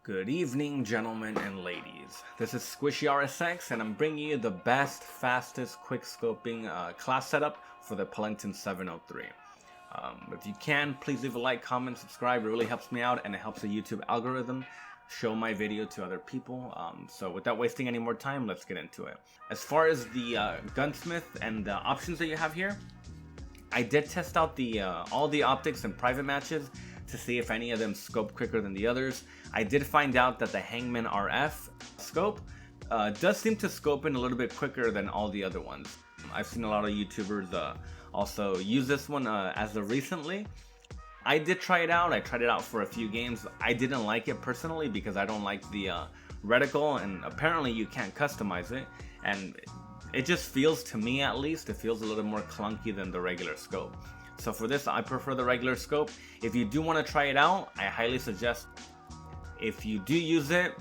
Good evening, gentlemen and ladies. This is SquishyRSX, and I'm bringing you the best, fastest quickscoping class setup for the Pelington 703. If you can, please leave a like, comment, subscribe. It really helps me out, and it helps the YouTube algorithm show my video to other people. So without wasting any more time, let's get into it. As far as the gunsmith and the options that you have here, I did test out the all the optics in private matches to see if any of them scope quicker than the others. I did find out that the Hangman RF scope does seem to scope in a little bit quicker than all the other ones. I've seen a lot of YouTubers also use this one as of recently. I did try it out. I tried it out for a few games. I didn't like it personally because I don't like the reticle, and apparently you can't customize it. And it just feels, to me at least, it feels a little more clunky than the regular scope. So for this, I prefer the regular scope. If you do want to try it out, I highly suggest, if you do use it,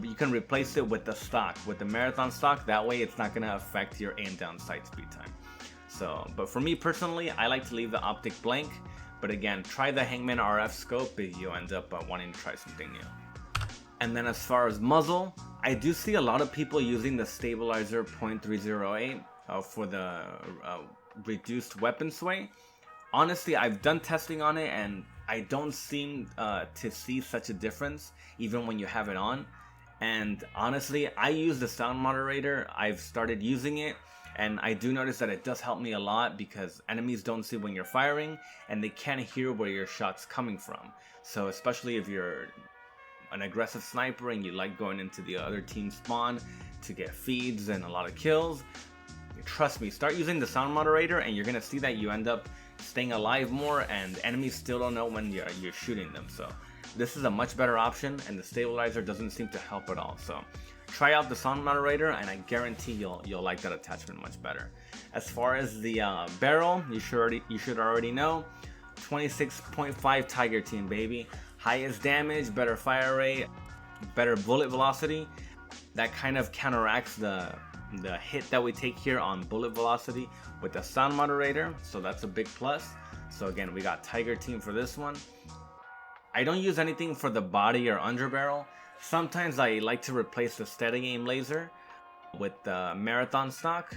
you can replace it with the stock, with the marathon stock. That way it's not going to affect your aim down sight speed time. So, but for me personally, I like to leave the optic blank. But again, try the Hangman RF scope if you end up wanting to try something new. And then as far as muzzle, I do see a lot of people using the stabilizer 0.308 for the reduced weapon sway. Honestly, I've done testing on it and I don't seem to see such a difference even when you have it on. And honestly, I use the sound moderator. I've started using it, and I do notice that it does help me a lot because enemies don't see when you're firing and they can't hear where your shot's coming from. So especially if you're an aggressive sniper and you like going into the other team's spawn to get feeds and a lot of kills, trust me, start using the sound moderator and you're gonna see that you end up staying alive more, and enemies still don't know when you're shooting them. So this is a much better option, and the stabilizer doesn't seem to help at all. So try out the sound moderator, and I guarantee you'll like that attachment much better. As far as the barrel, you should already know, 26.5 Tiger Team, baby. Highest damage, better fire rate, better bullet velocity. That kind of counteracts the hit that we take here on bullet velocity with the sound moderator, so that's a big plus. So again, we got Tiger Team for this one. I don't use anything for the body or underbarrel. Sometimes I like to replace the steady aim laser with the marathon stock.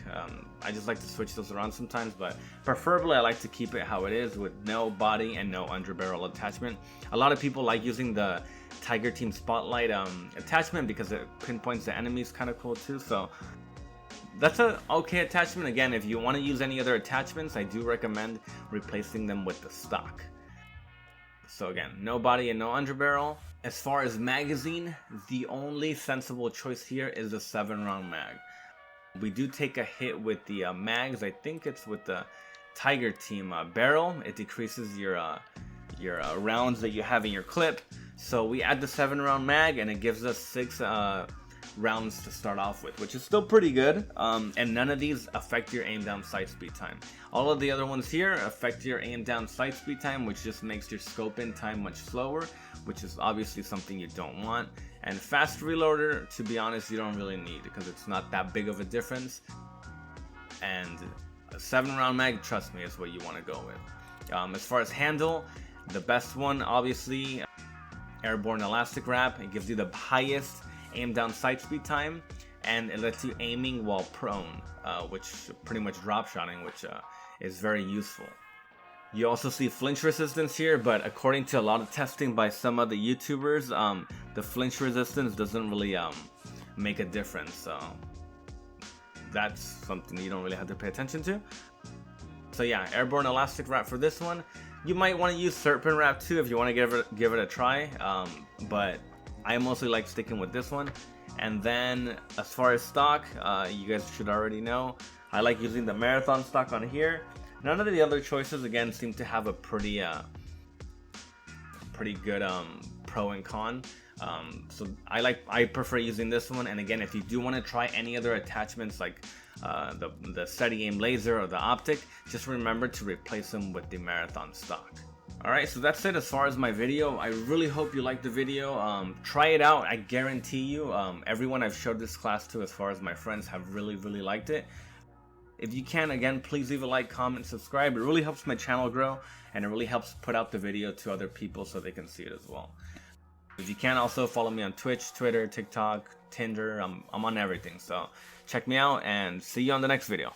I just like to switch those around sometimes, but preferably I like to keep it how it is with no body and no underbarrel attachment. A lot of people like using the Tiger Team Spotlight attachment because it pinpoints the enemies, kind of cool too. So that's a okay attachment. Again, if you want to use any other attachments, I do recommend replacing them with the stock. So again, no body and no underbarrel. As far as magazine, the only sensible choice here is the 7-round mag. We do take a hit with the mags. I think it's with the Tiger Team barrel. It decreases your rounds that you have in your clip. So we add the 7-round mag, and it gives us 6 rounds to start off with, which is still pretty good, and none of these affect your aim down sight speed time. All of the other ones here affect your aim down sight speed time, which just makes your scope in time much slower, which is obviously something you don't want. And fast reloader, to be honest, you don't really need because it's not that big of a difference. And a 7-round mag, trust me, is what you want to go with. As far as handle, the best one, obviously, airborne elastic wrap. It gives you the highest aim down sight speed time, and it lets you aiming while prone, which pretty much drop shotting, which is very useful. You also see flinch resistance here, but according to a lot of testing by some of the YouTubers, the flinch resistance doesn't really make a difference. So that's something you don't really have to pay attention to. So yeah, airborne elastic wrap for this one. You might want to use serpent wrap too if you want to give it a try, but I mostly like sticking with this one. And then as far as stock, you guys should already know, I like using the marathon stock on here. None of the other choices, again, seem to have a pretty good pro and con. So I prefer using this one. And again, if you do want to try any other attachments like the steady aim laser or the optic, just remember to replace them with the marathon stock. Alright, so that's it as far as my video. I really hope you liked the video. Try it out. I guarantee you, everyone I've showed this class to as far as my friends have really liked it. If you can, again, please leave a like, comment, subscribe. It really helps my channel grow, and it really helps put out the video to other people so they can see it as well. If you can, also follow me on Twitch, Twitter, TikTok, Tinder. I'm on everything, so check me out and see you on the next video.